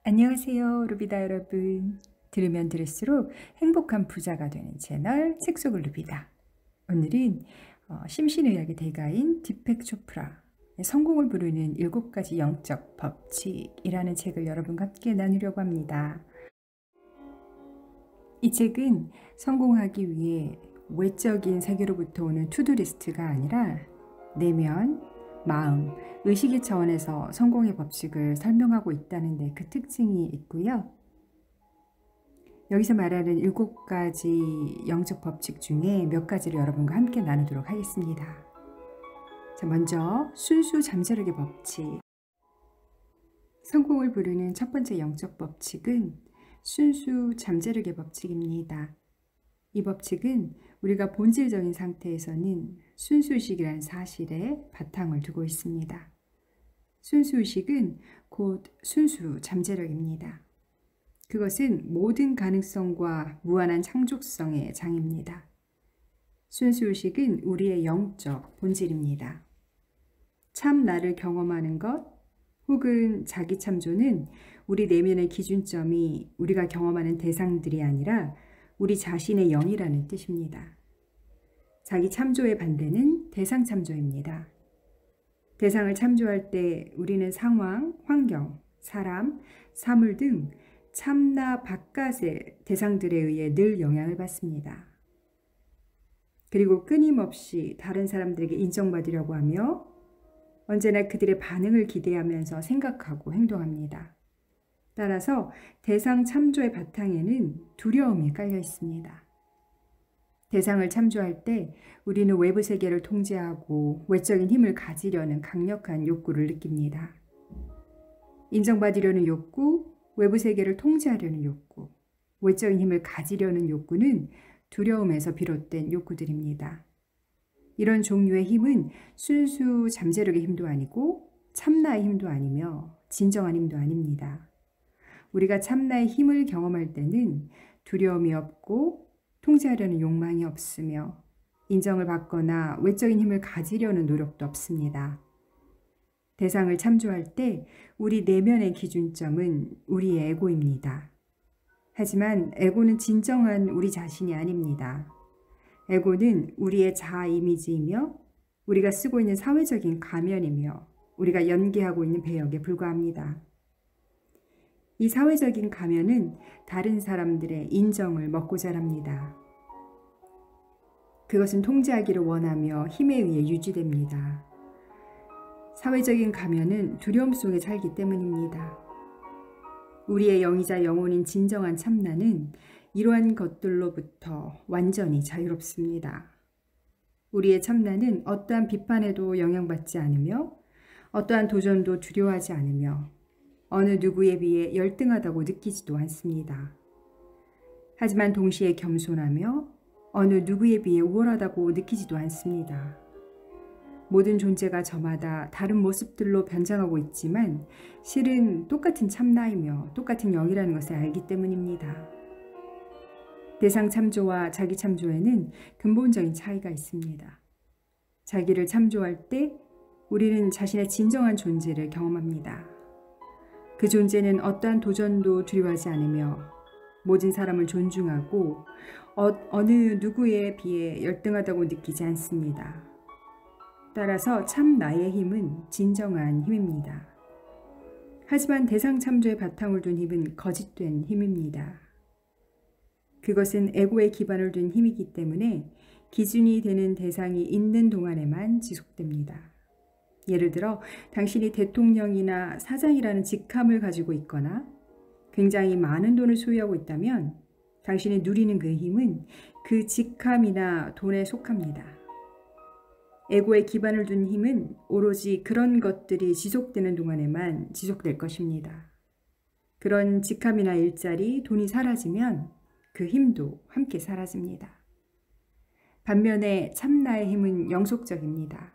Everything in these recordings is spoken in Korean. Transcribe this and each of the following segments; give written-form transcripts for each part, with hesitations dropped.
안녕하세요, 루비다 여러분. 들으면 들을수록 행복한 부자가 되는 채널 책 속을 루비다. 오늘은 심신의학의 대가인 디펙 초프라의 성공을 부르는 7가지 영적 법칙이라는 책을 여러분과 함께 나누려고 합니다. 이 책은 성공하기 위해 외적인 세계로부터 오는 투두리스트가 아니라 내면, 마음, 의식의 차원에서 성공의 법칙을 설명하고 있다는 데 그 특징이 있고요. 여기서 말하는 7가지 영적 법칙 중에 몇 가지를 여러분과 함께 나누도록 하겠습니다. 자, 먼저 순수 잠재력의 법칙. 성공을 부르는 첫 번째 영적 법칙은 순수 잠재력의 법칙입니다. 이 법칙은 우리가 본질적인 상태에서는 순수의식이라는 사실에 바탕을 두고 있습니다. 순수의식은 곧 순수 잠재력입니다. 그것은 모든 가능성과 무한한 창조성의 장입니다. 순수의식은 우리의 영적 본질입니다. 참 나를 경험하는 것 혹은 자기 참조는 우리 내면의 기준점이 우리가 경험하는 대상들이 아니라 우리 자신의 영이라는 뜻입니다. 자기 참조의 반대는 대상 참조입니다. 대상을 참조할 때 우리는 상황, 환경, 사람, 사물 등 참나 바깥의 대상들에 의해 늘 영향을 받습니다. 그리고 끊임없이 다른 사람들에게 인정받으려고 하며 언제나 그들의 반응을 기대하면서 생각하고 행동합니다. 따라서 대상 참조의 바탕에는 두려움이 깔려 있습니다. 대상을 참조할 때 우리는 외부 세계를 통제하고 외적인 힘을 가지려는 강력한 욕구를 느낍니다. 인정받으려는 욕구, 외부 세계를 통제하려는 욕구, 외적인 힘을 가지려는 욕구는 두려움에서 비롯된 욕구들입니다. 이런 종류의 힘은 순수 잠재력의 힘도 아니고 참나의 힘도 아니며 진정한 힘도 아닙니다. 우리가 참나의 힘을 경험할 때는 두려움이 없고 통제하려는 욕망이 없으며 인정을 받거나 외적인 힘을 가지려는 노력도 없습니다. 대상을 참조할 때 우리 내면의 기준점은 우리의 에고입니다. 하지만 에고는 진정한 우리 자신이 아닙니다. 에고는 우리의 자아 이미지이며 우리가 쓰고 있는 사회적인 가면이며 우리가 연기하고 있는 배역에 불과합니다. 이 사회적인 가면은 다른 사람들의 인정을 먹고 자랍니다. 그것은 통제하기를 원하며 힘에 의해 유지됩니다. 사회적인 가면은 두려움 속에 살기 때문입니다. 우리의 영이자 영혼인 진정한 참나는 이러한 것들로부터 완전히 자유롭습니다. 우리의 참나는 어떠한 비판에도 영향받지 않으며 어떠한 도전도 두려워하지 않으며 어느 누구에 비해 열등하다고 느끼지도 않습니다. 하지만 동시에 겸손하며 어느 누구에 비해 우월하다고 느끼지도 않습니다. 모든 존재가 저마다 다른 모습들로 변장하고 있지만 실은 똑같은 참나이며 똑같은 영이라는 것을 알기 때문입니다. 대상 참조와 자기 참조에는 근본적인 차이가 있습니다. 자기를 참조할 때 우리는 자신의 진정한 존재를 경험합니다. 그 존재는 어떠한 도전도 두려워하지 않으며 모든 사람을 존중하고 어느 누구에 비해 열등하다고 느끼지 않습니다. 따라서 참 나의 힘은 진정한 힘입니다. 하지만 대상 참조의 바탕을 둔 힘은 거짓된 힘입니다. 그것은 에고의 기반을 둔 힘이기 때문에 기준이 되는 대상이 있는 동안에만 지속됩니다. 예를 들어 당신이 대통령이나 사장이라는 직함을 가지고 있거나 굉장히 많은 돈을 소유하고 있다면 당신이 누리는 그 힘은 그 직함이나 돈에 속합니다. 에고의 기반을 둔 힘은 오로지 그런 것들이 지속되는 동안에만 지속될 것입니다. 그런 직함이나 일자리, 돈이 사라지면 그 힘도 함께 사라집니다. 반면에 참나의 힘은 영속적입니다.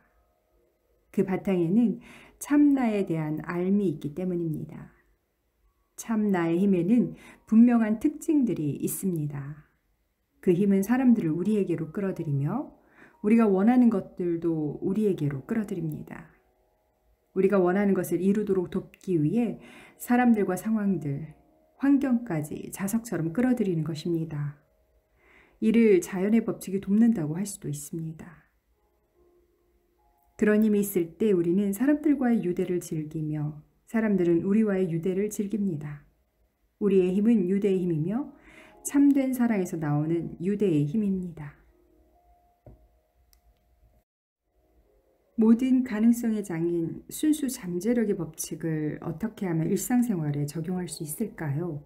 그 바탕에는 참나에 대한 알미 있기 때문입니다. 참나의 힘에는 분명한 특징들이 있습니다. 그 힘은 사람들을 우리에게로 끌어들이며 우리가 원하는 것들도 우리에게로 끌어들입니다. 우리가 원하는 것을 이루도록 돕기 위해 사람들과 상황들, 환경까지 자석처럼 끌어들이는 것입니다. 이를 자연의 법칙이 돕는다고 할 수도 있습니다. 그런 힘이 있을 때 우리는 사람들과의 유대를 즐기며 사람들은 우리와의 유대를 즐깁니다. 우리의 힘은 유대의 힘이며 참된 사랑에서 나오는 유대의 힘입니다. 모든 가능성의 장인 순수 잠재력의 법칙을 어떻게 하면 일상생활에 적용할 수 있을까요?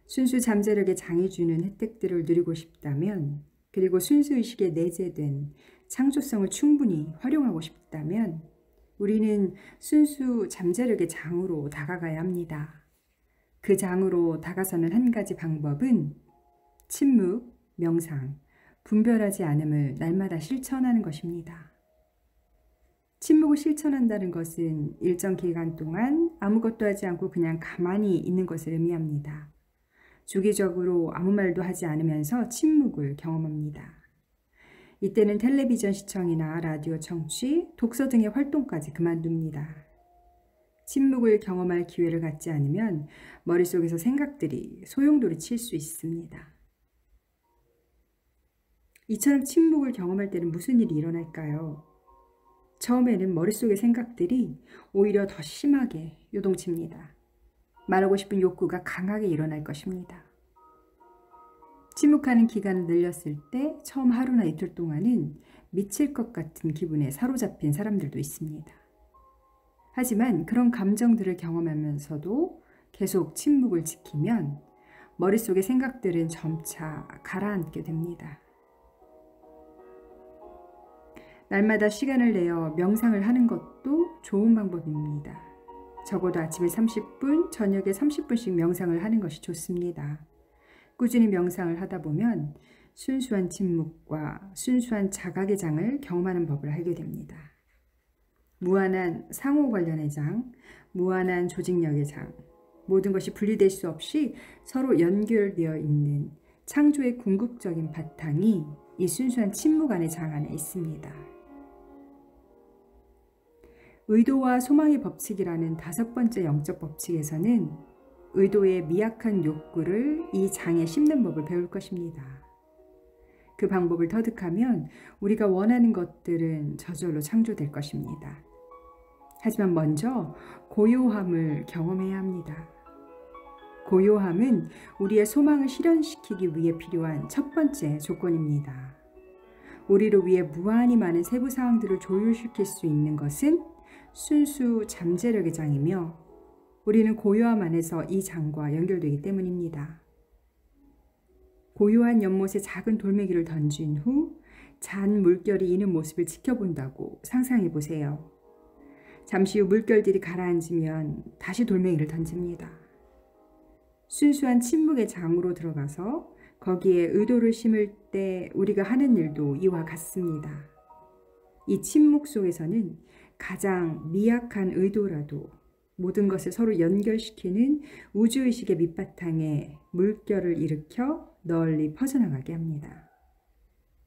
순수 잠재력의 장이 주는 혜택들을 누리고 싶다면, 그리고 순수의식에 내재된 창조성을 충분히 활용하고 싶다면 우리는 순수 잠재력의 장으로 다가가야 합니다. 그 장으로 다가서는 한 가지 방법은 침묵, 명상, 분별하지 않음을 날마다 실천하는 것입니다. 침묵을 실천한다는 것은 일정 기간 동안 아무것도 하지 않고 그냥 가만히 있는 것을 의미합니다. 주기적으로 아무 말도 하지 않으면서 침묵을 경험합니다. 이때는 텔레비전 시청이나 라디오 청취, 독서 등의 활동까지 그만둡니다. 침묵을 경험할 기회를 갖지 않으면 머릿속에서 생각들이 소용돌이 칠 수 있습니다. 이처럼 침묵을 경험할 때는 무슨 일이 일어날까요? 처음에는 머릿속의 생각들이 오히려 더 심하게 요동칩니다. 말하고 싶은 욕구가 강하게 일어날 것입니다. 침묵하는 기간을 늘렸을 때 처음 하루나 이틀 동안은 미칠 것 같은 기분에 사로잡힌 사람들도 있습니다. 하지만 그런 감정들을 경험하면서도 계속 침묵을 지키면 머릿속의 생각들은 점차 가라앉게 됩니다. 날마다 시간을 내어 명상을 하는 것도 좋은 방법입니다. 적어도 아침에 30분, 저녁에 30분씩 명상을 하는 것이 좋습니다. 꾸준히 명상을 하다 보면 순수한 침묵과 순수한 자각의 장을 경험하는 법을 알게 됩니다. 무한한 상호 관련의 장, 무한한 조직력의 장, 모든 것이 분리될 수 없이 서로 연결되어 있는 창조의 궁극적인 바탕이 이 순수한 침묵 안의 장 안에 있습니다. 의도와 소망의 법칙이라는 5번째 영적 법칙에서는 의도의 미약한 욕구를 이 장에 심는 법을 배울 것입니다. 그 방법을 터득하면 우리가 원하는 것들은 저절로 창조될 것입니다. 하지만 먼저 고요함을 경험해야 합니다. 고요함은 우리의 소망을 실현시키기 위해 필요한 첫 번째 조건입니다. 우리를 위해 무한히 많은 세부 사항들을 조율시킬 수 있는 것은 순수 잠재력의 장이며 우리는 고요함 안에서 이 장과 연결되기 때문입니다. 고요한 연못에 작은 돌멩이를 던진 후 잔 물결이 이는 모습을 지켜본다고 상상해 보세요. 잠시 후 물결들이 가라앉으면 다시 돌멩이를 던집니다. 순수한 침묵의 장으로 들어가서 거기에 의도를 심을 때 우리가 하는 일도 이와 같습니다. 이 침묵 속에서는 가장 미약한 의도라도 모든 것을 서로 연결시키는 우주의식의 밑바탕에 물결을 일으켜 널리 퍼져나가게 합니다.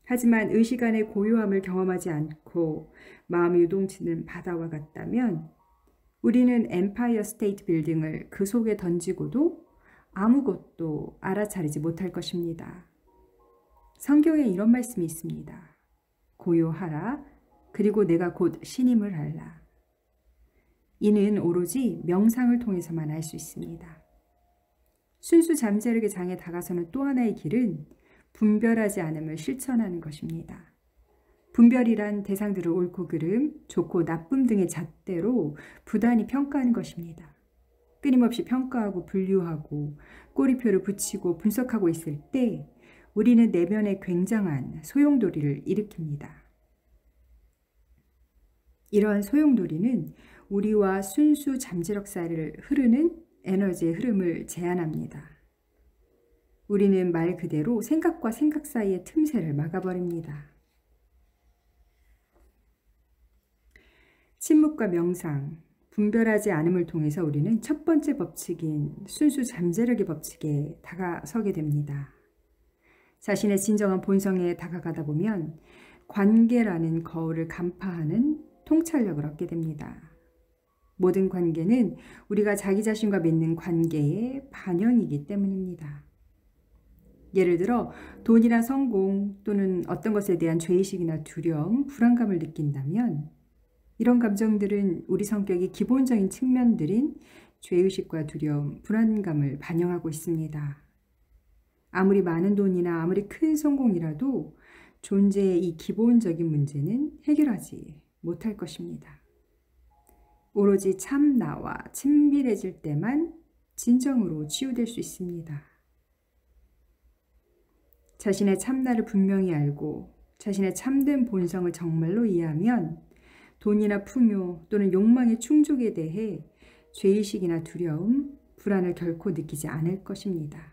하지만 의식 안의 고요함을 경험하지 않고 마음이 요동치는 바다와 같다면 우리는 엠파이어 스테이트 빌딩을 그 속에 던지고도 아무것도 알아차리지 못할 것입니다. 성경에 이런 말씀이 있습니다. 고요하라, 그리고 내가 곧 신임을 할라. 이는 오로지 명상을 통해서만 알 수 있습니다. 순수 잠재력의 장에 다가서는 또 하나의 길은 분별하지 않음을 실천하는 것입니다. 분별이란 대상들을 옳고 그름, 좋고 나쁨 등의 잣대로 부단히 평가하는 것입니다. 끊임없이 평가하고 분류하고 꼬리표를 붙이고 분석하고 있을 때 우리는 내면에 굉장한 소용돌이를 일으킵니다. 이러한 소용돌이는 우리와 순수 잠재력 사이를 흐르는 에너지의 흐름을 제한합니다. 우리는 말 그대로 생각과 생각 사이의 틈새를 막아버립니다. 침묵과 명상, 분별하지 않음을 통해서 우리는 첫 번째 법칙인 순수 잠재력의 법칙에 다가서게 됩니다. 자신의 진정한 본성에 다가가다 보면 관계라는 거울을 간파하는 통찰력을 얻게 됩니다. 모든 관계는 우리가 자기 자신과 맺는 관계의 반영이기 때문입니다. 예를 들어 돈이나 성공 또는 어떤 것에 대한 죄의식이나 두려움, 불안감을 느낀다면 이런 감정들은 우리 성격의 기본적인 측면들인 죄의식과 두려움, 불안감을 반영하고 있습니다. 아무리 많은 돈이나 아무리 큰 성공이라도 존재의 이 기본적인 문제는 해결하지 못할 것입니다. 오로지 참 나와 친밀해질 때만 진정으로 치유될 수 있습니다. 자신의 참나를 분명히 알고 자신의 참된 본성을 정말로 이해하면 돈이나 풍요 또는 욕망의 충족에 대해 죄의식이나 두려움, 불안을 결코 느끼지 않을 것입니다.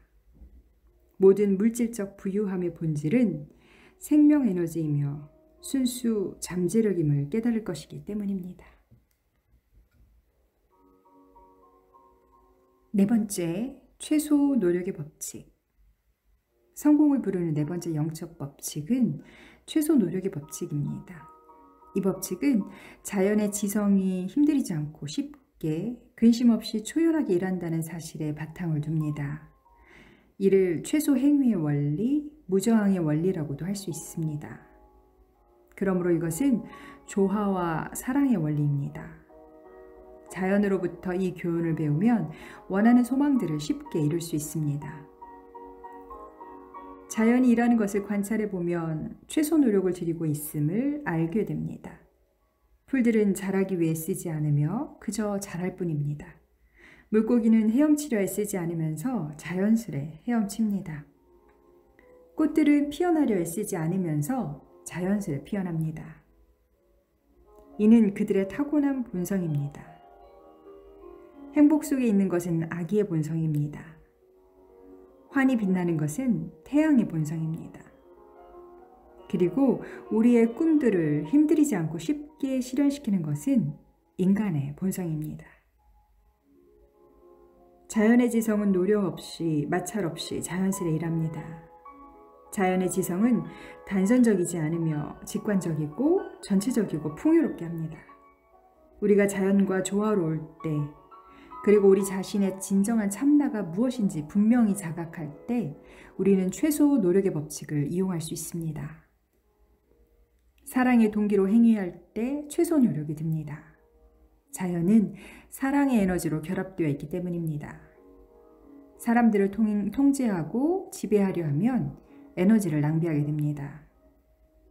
모든 물질적 부유함의 본질은 생명 에너지이며 순수 잠재력임을 깨달을 것이기 때문입니다. 네 번째, 최소 노력의 법칙. 성공을 부르는 네 번째 영적 법칙은 최소 노력의 법칙입니다. 이 법칙은 자연의 지성이 힘들이지 않고 쉽게 근심 없이 초연하게 일한다는 사실에 바탕을 둡니다. 이를 최소 행위의 원리, 무저항의 원리라고도 할 수 있습니다. 그러므로 이것은 조화와 사랑의 원리입니다. 자연으로부터 이 교훈을 배우면 원하는 소망들을 쉽게 이룰 수 있습니다. 자연이 일하는 것을 관찰해 보면 최소 노력을 들이고 있음을 알게 됩니다. 풀들은 자라기 위해 쓰지 않으며 그저 자랄 뿐입니다. 물고기는 헤엄치려에 쓰지 않으면서 자연스레 헤엄칩니다. 꽃들은 피어나려에 쓰지 않으면서 자연스레 피어납니다. 이는 그들의 타고난 본성입니다. 행복 속에 있는 것은 아기의 본성입니다. 환히 빛나는 것은 태양의 본성입니다. 그리고 우리의 꿈들을 힘들이지 않고 쉽게 실현시키는 것은 인간의 본성입니다. 자연의 지성은 노력 없이, 마찰 없이 자연스레 일합니다. 자연의 지성은 단선적이지 않으며 직관적이고 전체적이고 풍요롭게 합니다. 우리가 자연과 조화로울 때, 그리고 우리 자신의 진정한 참나가 무엇인지 분명히 자각할 때 우리는 최소 노력의 법칙을 이용할 수 있습니다. 사랑의 동기로 행위할 때 최소 노력이 듭니다. 자연은 사랑의 에너지로 결합되어 있기 때문입니다. 사람들을 통제하고 지배하려 하면 에너지를 낭비하게 됩니다.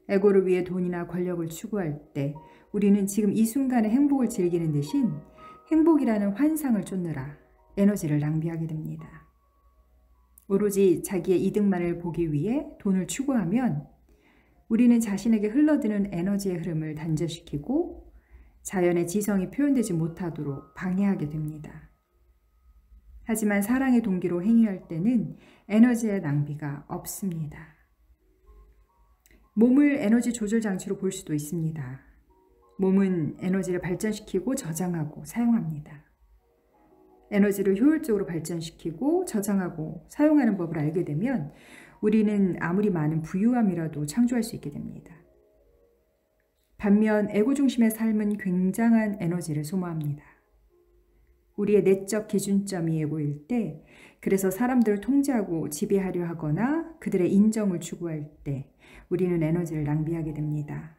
에고를 위해 돈이나 권력을 추구할 때 우리는 지금 이 순간의 행복을 즐기는 대신 행복이라는 환상을 쫓느라 에너지를 낭비하게 됩니다. 오로지 자기의 이득만을 보기 위해 돈을 추구하면 우리는 자신에게 흘러드는 에너지의 흐름을 단절시키고 자연의 지성이 표현되지 못하도록 방해하게 됩니다. 하지만 사랑의 동기로 행위할 때는 에너지의 낭비가 없습니다. 몸을 에너지 조절 장치로 볼 수도 있습니다. 몸은 에너지를 발전시키고 저장하고 사용합니다. 에너지를 효율적으로 발전시키고 저장하고 사용하는 법을 알게 되면 우리는 아무리 많은 부유함이라도 창조할 수 있게 됩니다. 반면 에고 중심의 삶은 굉장한 에너지를 소모합니다. 우리의 내적 기준점이 에고일 때, 그래서 사람들을 통제하고 지배하려 하거나 그들의 인정을 추구할 때 우리는 에너지를 낭비하게 됩니다.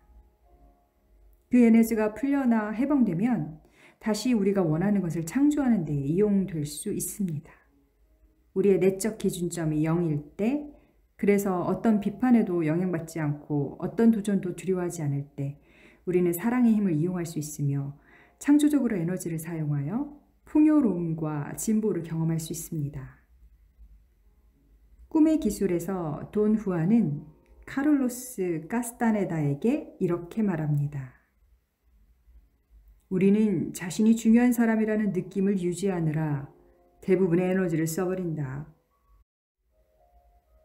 그 에너지가 풀려나 해방되면 다시 우리가 원하는 것을 창조하는 데 이용될 수 있습니다. 우리의 내적 기준점이 0일 때, 그래서 어떤 비판에도 영향받지 않고 어떤 도전도 두려워하지 않을 때 우리는 사랑의 힘을 이용할 수 있으며 창조적으로 에너지를 사용하여 풍요로움과 진보를 경험할 수 있습니다. 꿈의 기술에서 돈 후아는 카를로스 카스타네다에게 이렇게 말합니다. 우리는 자신이 중요한 사람이라는 느낌을 유지하느라 대부분의 에너지를 써버린다.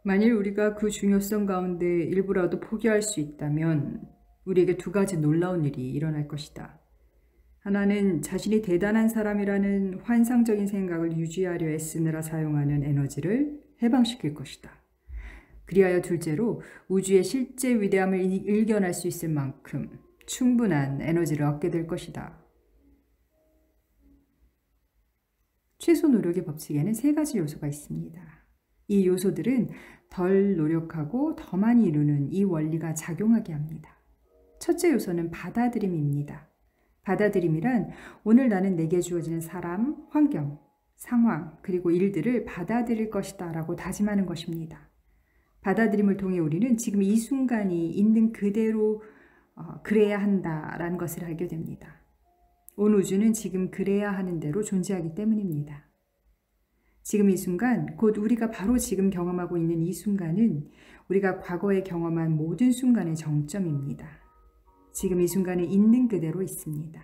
만일 우리가 그 중요성 가운데 일부라도 포기할 수 있다면 우리에게 두 가지 놀라운 일이 일어날 것이다. 하나는 자신이 대단한 사람이라는 환상적인 생각을 유지하려 애쓰느라 사용하는 에너지를 해방시킬 것이다. 그리하여 둘째로 우주의 실제 위대함을 일견할 수 있을 만큼 충분한 에너지를 얻게 될 것이다. 최소 노력의 법칙에는 세 가지 요소가 있습니다. 이 요소들은 덜 노력하고 더 많이 이루는 이 원리가 작용하게 합니다. 첫째 요소는 받아들임입니다. 받아들임이란 오늘 나는 내게 주어지는 사람, 환경, 상황, 그리고 일들을 받아들일 것이다 라고 다짐하는 것입니다. 받아들임을 통해 우리는 지금 이 순간이 있는 그대로 그래야 한다라는 것을 알게 됩니다. 온 우주는 지금 그래야 하는 대로 존재하기 때문입니다. 지금 이 순간, 곧 우리가 바로 지금 경험하고 있는 이 순간은 우리가 과거에 경험한 모든 순간의 정점입니다. 지금 이 순간에 있는 그대로 있습니다.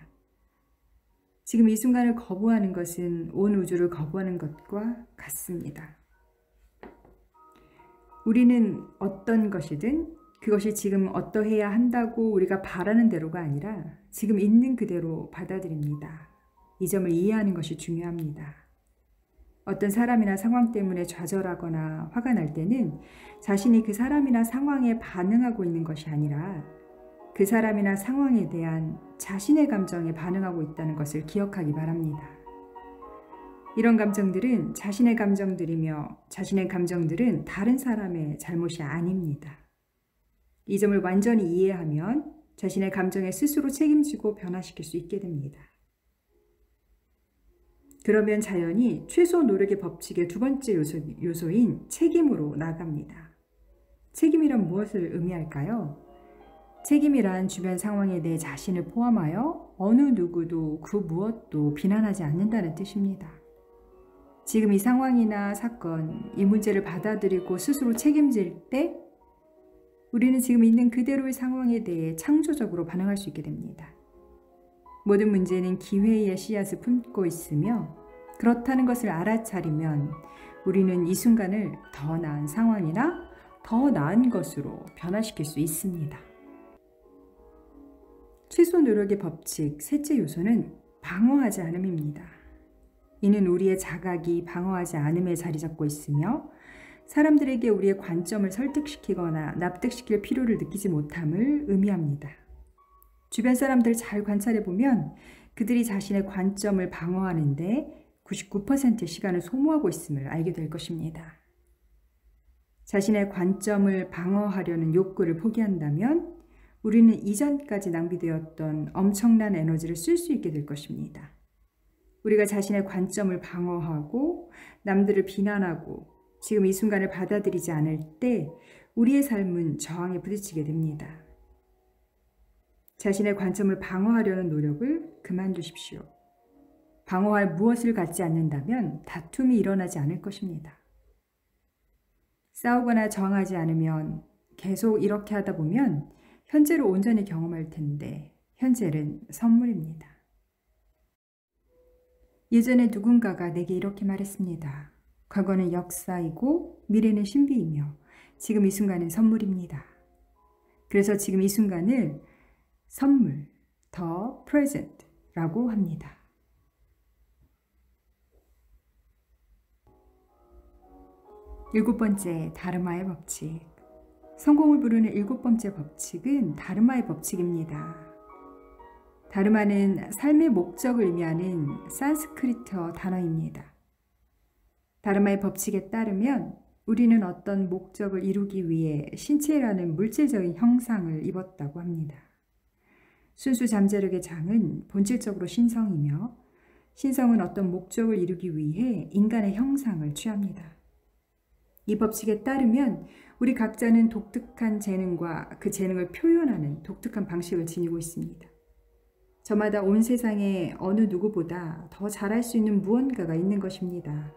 지금 이 순간을 거부하는 것은 온 우주를 거부하는 것과 같습니다. 우리는 어떤 것이든 그것이 지금 어떠해야 한다고 우리가 바라는 대로가 아니라 지금 있는 그대로 받아들입니다. 이 점을 이해하는 것이 중요합니다. 어떤 사람이나 상황 때문에 좌절하거나 화가 날 때는 자신이 그 사람이나 상황에 반응하고 있는 것이 아니라 그 사람이나 상황에 대한 자신의 감정에 반응하고 있다는 것을 기억하기 바랍니다. 이런 감정들은 자신의 감정들이며 자신의 감정들은 다른 사람의 잘못이 아닙니다. 이 점을 완전히 이해하면 자신의 감정에 스스로 책임지고 변화시킬 수 있게 됩니다. 그러면 자연히 최소 노력의 법칙의 두 번째 요소인 책임으로 나아갑니다. 책임이란 무엇을 의미할까요? 책임이란 주변 상황에 대해 자신을 포함하여 어느 누구도 그 무엇도 비난하지 않는다는 뜻입니다. 지금 이 상황이나 사건, 이 문제를 받아들이고 스스로 책임질 때 우리는 지금 있는 그대로의 상황에 대해 창조적으로 반응할 수 있게 됩니다. 모든 문제는 기회의 씨앗을 품고 있으며 그렇다는 것을 알아차리면 우리는 이 순간을 더 나은 상황이나 더 나은 것으로 변화시킬 수 있습니다. 최소 노력의 법칙 셋째 요소는 방어하지 않음입니다. 이는 우리의 자각이 방어하지 않음에 자리 잡고 있으며 사람들에게 우리의 관점을 설득시키거나 납득시킬 필요를 느끼지 못함을 의미합니다. 주변 사람들을 잘 관찰해 보면 그들이 자신의 관점을 방어하는데 99%의 시간을 소모하고 있음을 알게 될 것입니다. 자신의 관점을 방어하려는 욕구를 포기한다면 우리는 이전까지 낭비되었던 엄청난 에너지를 쓸 수 있게 될 것입니다. 우리가 자신의 관점을 방어하고 남들을 비난하고 지금 이 순간을 받아들이지 않을 때 우리의 삶은 저항에 부딪히게 됩니다. 자신의 관점을 방어하려는 노력을 그만두십시오. 방어할 무엇을 갖지 않는다면 다툼이 일어나지 않을 것입니다. 싸우거나 저항하지 않으면 계속 이렇게 하다 보면 현재를 온전히 경험할 텐데 현재는 선물입니다. 예전에 누군가가 내게 이렇게 말했습니다. 과거는 역사이고 미래는 신비이며 지금 이 순간은 선물입니다. 그래서 지금 이 순간을 선물, the present라고 합니다. 일곱 번째, 다르마의 법칙. 성공을 부르는 일곱 번째 법칙은 다르마의 법칙입니다. 다르마는 삶의 목적을 의미하는 산스크리트어 단어입니다. 다르마의 법칙에 따르면 우리는 어떤 목적을 이루기 위해 신체라는 물질적인 형상을 입었다고 합니다. 순수 잠재력의 장은 본질적으로 신성이며 신성은 어떤 목적을 이루기 위해 인간의 형상을 취합니다. 이 법칙에 따르면 우리 각자는 독특한 재능과 그 재능을 표현하는 독특한 방식을 지니고 있습니다. 저마다 온 세상에 어느 누구보다 더 잘할 수 있는 무언가가 있는 것입니다.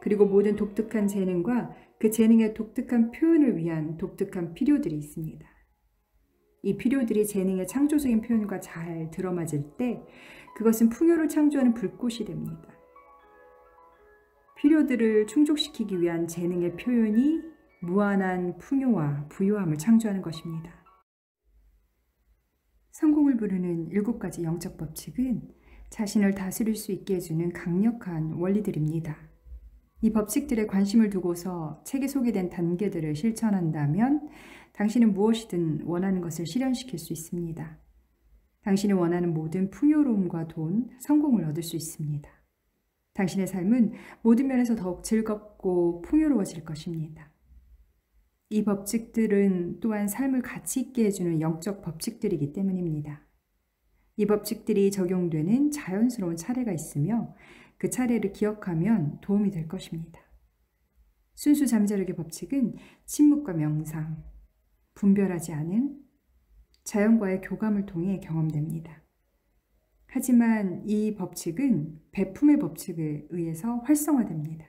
그리고 모든 독특한 재능과 그 재능의 독특한 표현을 위한 독특한 필요들이 있습니다. 이 필요들이 재능의 창조적인 표현과 잘 들어맞을 때 그것은 풍요를 창조하는 불꽃이 됩니다. 필요들을 충족시키기 위한 재능의 표현이 무한한 풍요와 부유함을 창조하는 것입니다. 성공을 부르는 7가지 영적 법칙은 자신을 다스릴 수 있게 해주는 강력한 원리들입니다. 이 법칙들에 관심을 두고서 책에 소개된 단계들을 실천한다면 당신은 무엇이든 원하는 것을 실현시킬 수 있습니다. 당신이 원하는 모든 풍요로움과 돈, 성공을 얻을 수 있습니다. 당신의 삶은 모든 면에서 더욱 즐겁고 풍요로워질 것입니다. 이 법칙들은 또한 삶을 가치 있게 해주는 영적 법칙들이기 때문입니다. 이 법칙들이 적용되는 자연스러운 차례가 있으며 그 차례를 기억하면 도움이 될 것입니다. 순수 잠자력의 법칙은 침묵과 명상, 분별하지 않은 자연과의 교감을 통해 경험됩니다. 하지만 이 법칙은 베품의 법칙에 의해서 활성화됩니다.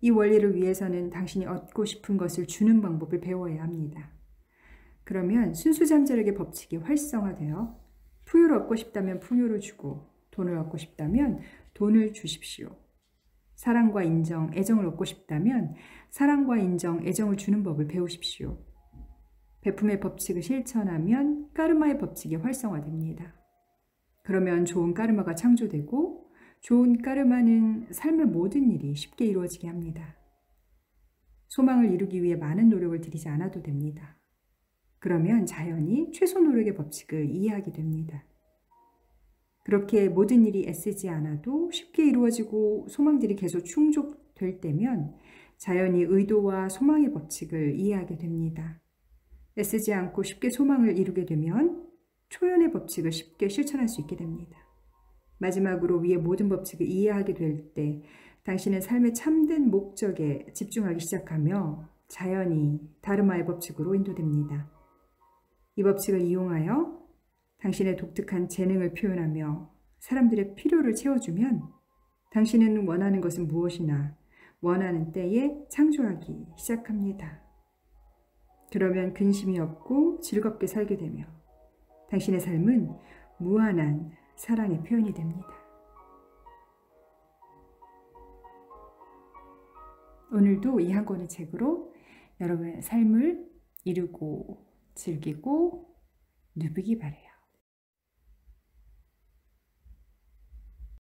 이 원리를 위해서는 당신이 얻고 싶은 것을 주는 방법을 배워야 합니다. 그러면 순수 잠자력의 법칙이 활성화되어 풍요를 얻고 싶다면 풍요를 주고 돈을 얻고 싶다면 돈을 주십시오. 사랑과 인정, 애정을 얻고 싶다면 사랑과 인정, 애정을 주는 법을 배우십시오. 베품의 법칙을 실천하면 까르마의 법칙이 활성화됩니다. 그러면 좋은 까르마가 창조되고 좋은 까르마는 삶의 모든 일이 쉽게 이루어지게 합니다. 소망을 이루기 위해 많은 노력을 들이지 않아도 됩니다. 그러면 자연히 최소 노력의 법칙을 이해하게 됩니다. 그렇게 모든 일이 애쓰지 않아도 쉽게 이루어지고 소망들이 계속 충족될 때면 자연히 의도와 소망의 법칙을 이해하게 됩니다. 애쓰지 않고 쉽게 소망을 이루게 되면 초연의 법칙을 쉽게 실천할 수 있게 됩니다. 마지막으로 위의 모든 법칙을 이해하게 될 때 당신은 삶의 참된 목적에 집중하기 시작하며 자연히 다르마의 법칙으로 인도됩니다. 이 법칙을 이용하여 당신의 독특한 재능을 표현하며 사람들의 필요를 채워주면 당신은 원하는 것은 무엇이나 원하는 때에 창조하기 시작합니다. 그러면 근심이 없고 즐겁게 살게 되며 당신의 삶은 무한한 사랑의 표현이 됩니다. 오늘도 이 한 권의 책으로 여러분의 삶을 이루고 즐기고 누비기 바라요.